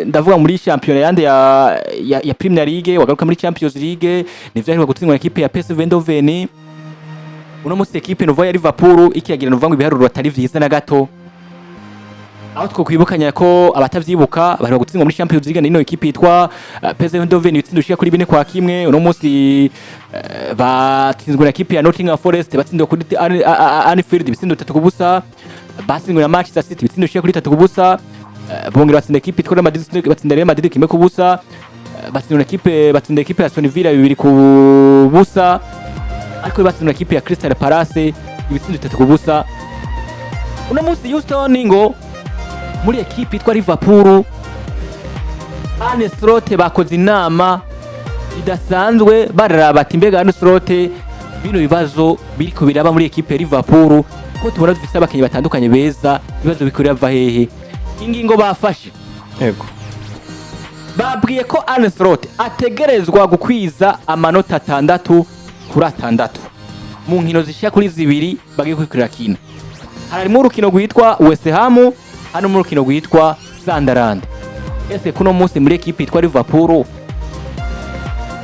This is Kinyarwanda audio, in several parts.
ndavuga muri champion yande ya Premier League wagaruka muri Champions League nivyo ari gutsindwa equipe ya PSV Eindhoven uno musi equipe Nova ya Liverpool ikiyagira nuvuga ngo ibiharuro batari vyiza na gato aho twokwibukanya ko abatavyibuka bari gutsindwa muri Champions League nino equipe yitwa PSV Eindhoven ibitsindo shika kuri 4 kwa kimwe uno musi batsinzwe na equipe ya Nottingham Forest batsindwa kuri Anfield ibitsindo 3 kubusa batsinzwe na Manchester City ibitsindo shika kuri 3 kubusa bongera batsinda equipe itwara Madrid batsinda Real Madrid kimwe kubusa batsinda equipe ya Aston Villa 2 kubusa ariko batsinda equipe ya Crystal Palace ibitsindo 3 kubusa uno musi Houston ngo muri equipe itwa Liverpool Arne Slot bakoze inama idasanzwe bararaba ati mbega Arne Slot bino bibazo biriko biraba muri equipe ya Liverpool ko tubona dufite abakenyi batandukanye beza bibazo bikorera va hehe ingingo bafashe yego babwiye ko Arne Slot ategerezwa gukwiza amanota 6 kuri 6 mu nkino zishya kuri 2 bagiye kwikurira kina harimo urukino rwitwa West Ham hano mu rukino rwitwa Sunderland ese kuno munsi muri equipe itwa Liverpool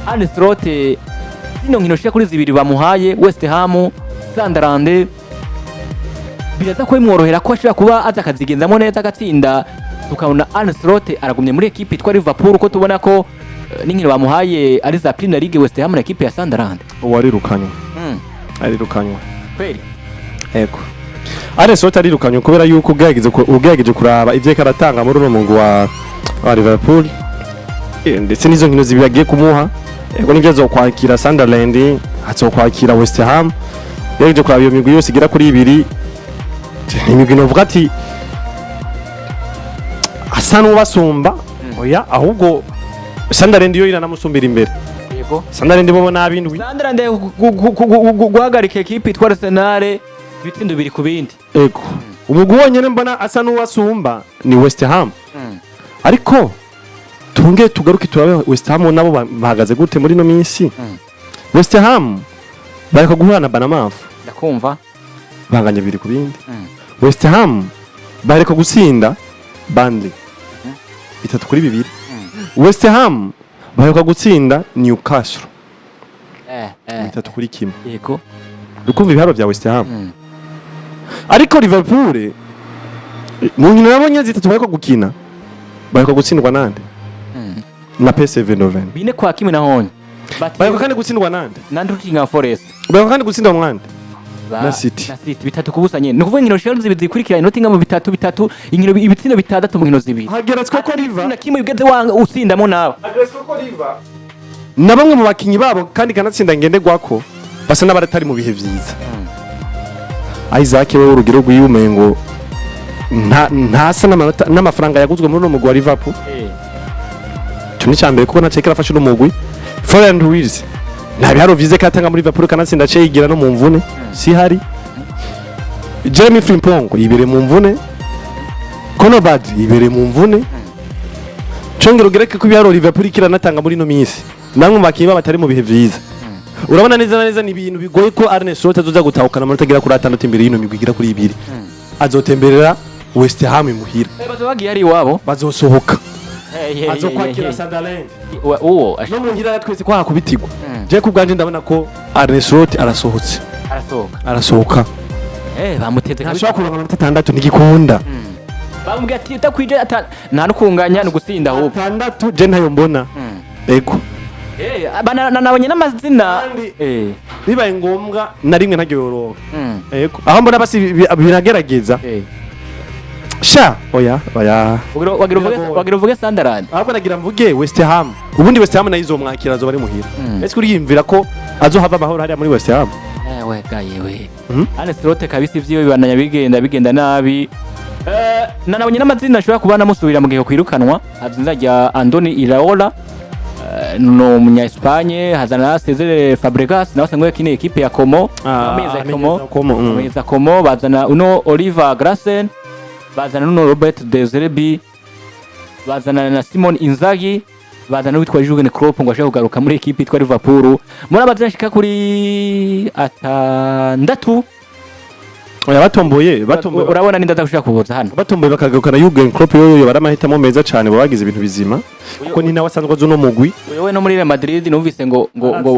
Arne Slot zino nkino zishya kuri 2 bamuhaye West Ham Sunderland biraza ko imworohera ko ashobora kuba azakazigenzamo neza agatsinda tukabona Arne Slot aragumye muri equipe itwa Liverpool ko tubona ko n'inkino bamuhaye ari za Premier League West Ham na equipe ya Sunderland warirukanywe arirukanywe kweli yego Arne Slot arirukanywe kubera yuko ubwageje kuraba ivye karatanga muri uno mungu wa Liverpool ndetse nizo nkino zibiyagiye kumuha yego nivyo azokwakira Sunderland azokwakira West Ham yageje kuraba iyo migwi yose igira kuri 2 imigwi novuga ati asa n'ubasumba oya ahubwo Sunderland yo iranamusumbira imbere yego Sunderland bo nabindwi Sunderland guhagarika equipe itwa Arsenal bitsindo 2 ku bindi yego umugwi wonyene mbona asa n'ubasumba ni West Ham ariko tunge tugaruke turabe West Ham nabo bahagaze gute muri no minsi West Ham bariko guhura na Bournemouth ndakumva banganye 2 ku bindi West Ham bariko gutsinda Burnley 3 kuri 2 West Ham bariko gutsinda Newcastle 3 kuri 1 yego dukumva ibiharo bya West Ham ariko Liverpool mu nkino nabonye zitatu bariko gukina bariko gutsindwa nande na PSV Eindhoven 4 kwa kimwe nahonye bariko kandi gutsindwa nande Nottingham Forest bariko kandi gutsindwa mwande na City 3 kubusa nyene nukuvuga inkino shell zibikurikiranye Nottingham 3 inkino ibitsindo 6 mu nkino 2 hageretswe ko River na kimwe bigeze wanga utsindamo nawe hageretswe ko River na bamwe mu bakinyi babo kandi kanatsinda ngenderwako basa n'abaratari mu bihe vyiza Isaac we urugero rw'iyumengo ntasa n'amafaranga yaguzwe muri no mugwi wa Liverpool tuni cyambere kuko nacekera afashe no mugwi Florian Wirtz nabiharo vize katanga muri Liverpool kanatsinda ceyigira no mu mvune si hari Jeremy Frimpong ibere mu mvune Konobad ibere mu mvune Chongero gereke ko biharo Liverpool kiranatanga muri no minsi namwe bakiba batari mu bihe vyiza urabona neza ni ibintu bigoye ko Arne Slot azoza gutahukana amanota agira kuri 6 imbere y'ino migwi igira kuri 2 azotemberera West Ham imuhira bazobagiye ari iwabo bazosohoka azokwakira Sunderland no muhira twese ko hakubitigwa je kubganje ndabona ko Arne Slot arasohoka bamuteze ashobora kuronka amanota 6 nigikunda bamubwiye ati utakwije nta nukunganya n'ugutsinda ahubwo 6 je ntayo mbona ego nabonye n'amazina bibaye ngombwa na rimwe ntagiyororo yego aho mbona basi biragerageza sha oya wagira uvuge Sunderland ahubwo nagira mvuge West Ham ubundi West Ham nayizo mwakira zo bari muhira ese kuri yimvira ko azohava amahoro hari muri West Ham we gayewe Arne Slot kabisa ivyo bibananya bigenda nabi nanabonye n'amazina ashobora kuba namusubira mu gihe kwirukanwa azinzajya Andoni Iraola no munya Espagne hazana Cesare Fabregas nawe sangwe kine equipe ya Como ameza Como bazana uno Oliver Grassen bazana uno Robert De Zerbi bazana na Simon Inzaghi bazana witwa Jurgen Klopp ngo ashaka kugaruka muri equipe itwa Liverpool muri abazashika kuri 6 oya batomboye urabona ninda ndagushaka kuboza hano batomboye bakagukana Jürgen Klopp yo baramahitamo meza cyane babagize ibintu bizima kuko ni nawe asanzwe azo no mugwi wewe no muri Real Madrid numvise ngo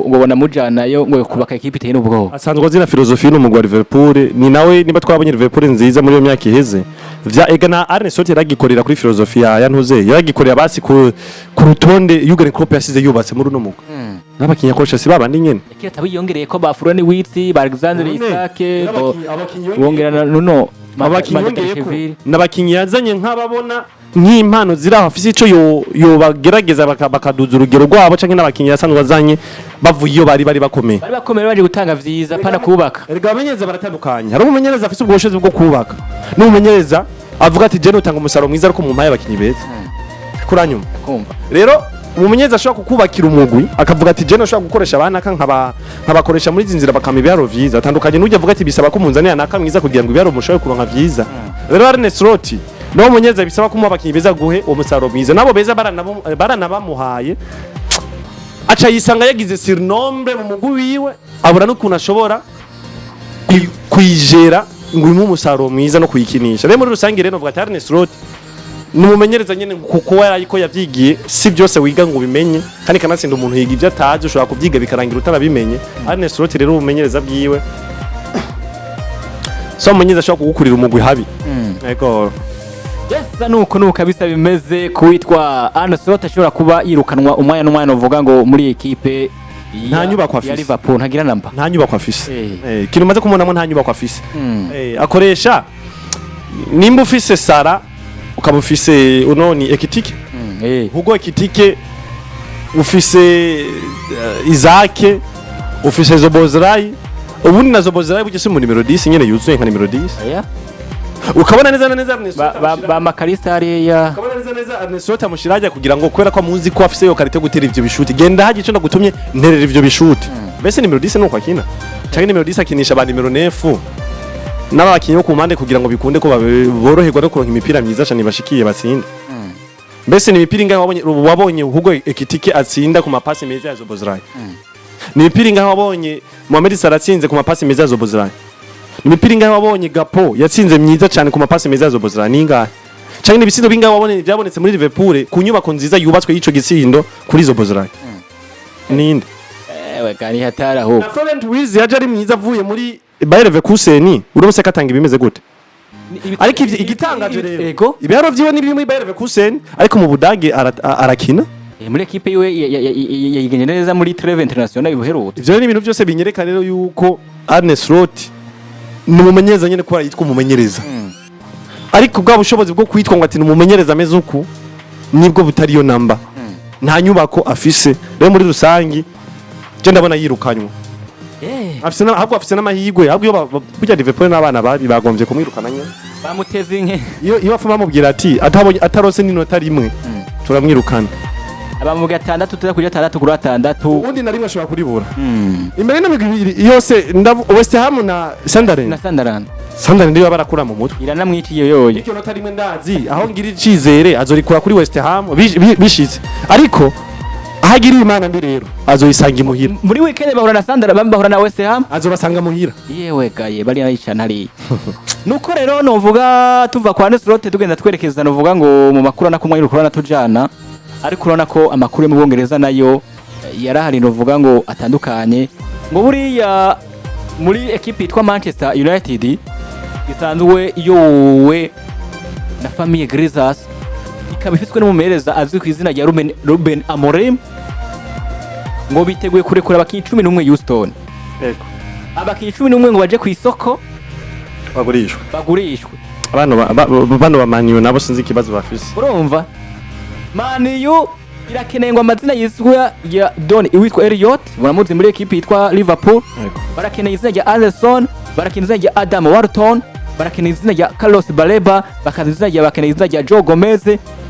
bona mujana yo ngo kubaka equipe iteye n'ubwo asanzwe azina filosofi no mugwi wa Liverpool ni nawe niba twabonye Liverpool nziza muri iyo myaka iheze vya egana Arne Slot yaragikorera kuri filosofi ya ntuze yaragikorera basi ku rutonde Jürgen Klopp yasize yubatse muri no mugwi n'abakinya kocha si babandi nyene ikita biyongereye ko bafura ni Witsi Alexander Isake bongerana nuno n'abakinya yazanye nk'ababona nk'impano ziraho afise ico yo bagerageza bakaduza urugero rwabo canke n'abakinya yasanzwe bazanye bavuye iyo bari bakomeye baje gutanga vyiza pana kubaka erega abamenyereza baratandukanye hari umumenyereza afise ubwoshozi bwo kubaka n'umumenyereza avuga ati je notanga umusaruro mwiza ariko mu mpaye abakinyi beza kuranyuma kumva rero umumenyereza ashobora kukubakira umugwi akavuga ati je noshobora gukoresha abana nkabakoresha muri zinzira bakama ibiharo vyiza atandukanye n'ujya avuga ati bisaba ko munzanira naka mwiza kugira ngo ibiharo mushoboye kuronka vyiza rero Arne Slot no mumenyereza bisaba ko abakinyi beza guhe umusaruro mwiza nabo beza baranabamuhaye aca yisanga yagize surnombre mu mugwi wiwe abura n'ukuntu ashobora kwijera ngo imu umusaruro mwiza no kuyikinisha rero muri rusange rero vuga ati Arne Slot numumenyereza nyene kuko yariko yavyigiye si byose wiga ngo bimenye kandi kanatsinda umuntu yiga ivyo ataje ushobora kuvyiga bikarangira utarabimenye Arne Slot rero umenyereza byiwe so umumenyereza ashobora kugukurira umugwi habi yego yes nuko kabisa bimeze kuwitwa Arne Slot ashobora kuba yirukanwa umwanya n'umwanya uvuga ngo muri equipe nta nyubako afise ya Liverpool ntagira namba nta nyubako afise kintu maze kumonamo nta nyubako afise akoresha nimba ufise Sara ukaba ufise unoni ekitike hugo ekitike ufise Izake ufise Zobozlai ubundi na Zobozlai bugese mu numero 10 nyene yuzuye nka numero 10 ukabona neza Arne Slot ba makarista ariya ukabona neza Arne Slot amushiraje kugira ngo kwera ko muzi ko afise yo karite gutera ivyo bishuti genda haje ico ndagutumye nterera ivyo bishuti bese numero 10 nuko akina cyangwa numero 10 akinisha ba numero 9 n'abakinyi bo ku mpande kugira ngo bikunde ko boroherwa no kuronka imipira myiza cyane bashikiye batsinde mbese ni imipira ingaho wabonye Hugo Ekitike atsinda ku mapasi meza ya Zobozlai ni imipira ingaho wabonye Mohamed Salah atsinze ku mapasi meza ya Zobozlai ni imipira ingaho wabonye Gapo yatsinze myiza cyane ku mapasi meza ya Zobozlai ningahe cyangwa n'ibisindo bingaho wabonye byabonetse muri Liverpool ku nyubako nziza yubatswe y'ico gisindo kuri Zobozlai ninde gani hatara ho Florent Wiz yaje ari myiza avuye muri Bayer Leverkusen urumse katanga ibimeze gute ariko igitangaje rero ibiharo vyiwe nibiri muri Bayer Leverkusen ariko mu Budage arakina muri equipe yiwe yigenye neza muri Treve International ibuherutse ivyo ni ibintu byose binyereka rero yuko Arne Slot ni umumenyereza nyene ko yitwa umumenyereza ariko bwa bushobozi bwo kwitwa ngo ati ni umumenyereza ameze uku nibwo butari yo namba nta nyubako afise rero muri rusangi je ndabona yirukanywa afise n'amahigwe ahubwo iyo burya Liverpool n'abana babi bagombye kumwirukana nyene bamuteze inke iyo bafuma bamubwira ati atarose n'inota rimwe turamwirukana abamuga 6 tuza kuja 6 kuri 6 ubundi na rimwe ashobora kuribura imbere n'imigwi yose West Ham na Sunderland ndiyo barakura mu mutwe iranamwiciye yoyo icyo nota rimwe ndazi aho ngira icizere azorikura kuri West Ham bishize ariko ahagira imana mbi rero azoyisanga imuhira muri weekend bahura na Sunderland bahura na West Ham azobasanga muhira yewe gaye bari nayicana ari nuko rero novuga tuva kwa Arne Slot tugenda twerekeza novuga ngo mu makuru nakumwe y'urukorana tujana ariko urona ko amakuru mu Bwongereza nayo yarahari novuga ngo atandukanye ngo buriya muri equipe yitwa Manchester United isanzwe yowe na famille Glazers ikaba ifitwe n'umumereza azwi ku izina rya Ruben Amorim ngo biteguye kurekura abakinyi 11 Houston yego abakinyi 11 ngo baje ku isoko bagurishwe bano ba Man U nabo sinzi ikibazo bafise urumva Man U irakeneye ngo amazina yizwa ya Don iwitwa Elliot baramuzi muri equipe yitwa Liverpool barakeneye izina rya Alisson barakeneye izina rya Adam Wharton barakeneye izina rya Carlos Baleba bakeneye izina rya Joe Gomez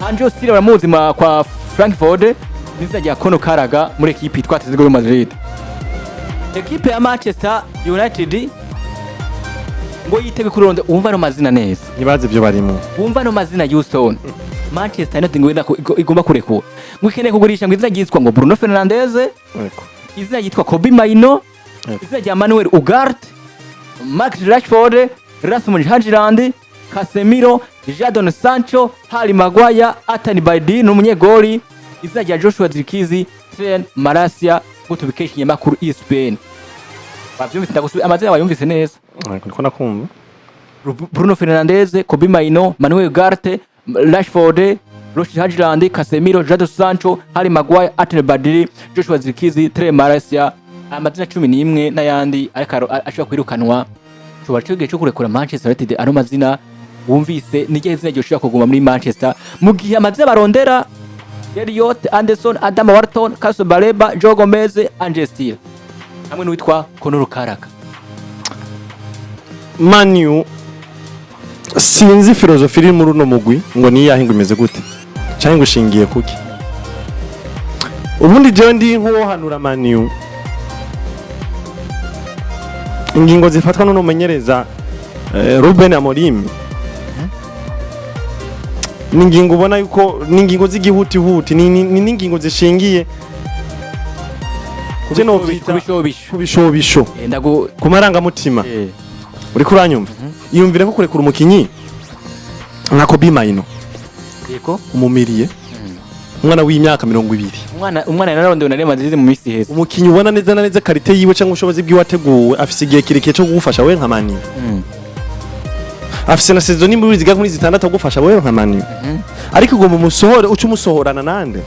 Angel Stile baramuzi kwa Frankfurt n'izina rya Kono Karaga muri equipe yitwa Atletico Madrid equipe ya Manchester United ngo yitebe kuronde umva no mazina neza nibaze byo barimo umva no mazina Houston Manchester United ngwenda igomba kurekura ngo ikeneye kugurisha ngo izina ryitwa ngo Bruno Fernandes izina ryitwa Kobe Maino izina rya Manuel Ugarte Mark Rashford Rasmus Hojlund, Casemiro, Jadon Sancho, Harry Maguire, Anthony Baidi n'umunyegoli, izina rya Joshua Zirkizi, Trent Malacia gutubikesha inyamakuru ESPN. Bavyumvise ndagusubiza amazina bayumvise neza. Niko nakumva. Bruno Fernandes, Kobe Mainoo, Manuel Ugarte, Rashford, Rasmus Hojlund, Casemiro, Jadon Sancho, Harry Maguire, Anthony Baidi, Joshua Zirkizi, Trent Malacia, amazina 11 n'ayandi ashobora kwirukanwa. Tuba cyo gihe cyo kurekura Manchester United ano mazina wumvise n'igihe izina ryo kuguma muri Manchester mu gihe amazina barondera Elliot Anderson, Adam Wharton, Caso Baleba, Joe Gomez, Angel Steele hamwe n'uwitwa Conor Karaka. Manu sinzi filozofi iri muri uno mugwi ngo niyahe ngo imeze gute cyangwa ngo ushingiye kuki. Ubundi je ndi nko hanura Manu ingingo zifatwa no menyereza Ruben Amorim ningingo ubona yuko ningingo z'igihutihuti ni ingingo zishingiye kubishobisho kumaranga mutima uri kuranyumva yumvire ko kurekura umukinyi nka Kobe Mainoo yego umumiriye umwana w'imyaka 20 umwana nararondeye na Real Madrid mu misi heza umukinyi ubona neza na neza karite yiwe cyangwa ubushobozi bwiwe wateguwe afise igihe kirekire cyo kugufasha wewe nka Manu afise na saison imwe ziga kuri 6 agufasha wewe nka Manu ariko ugomba umusohore uca umusohorana nande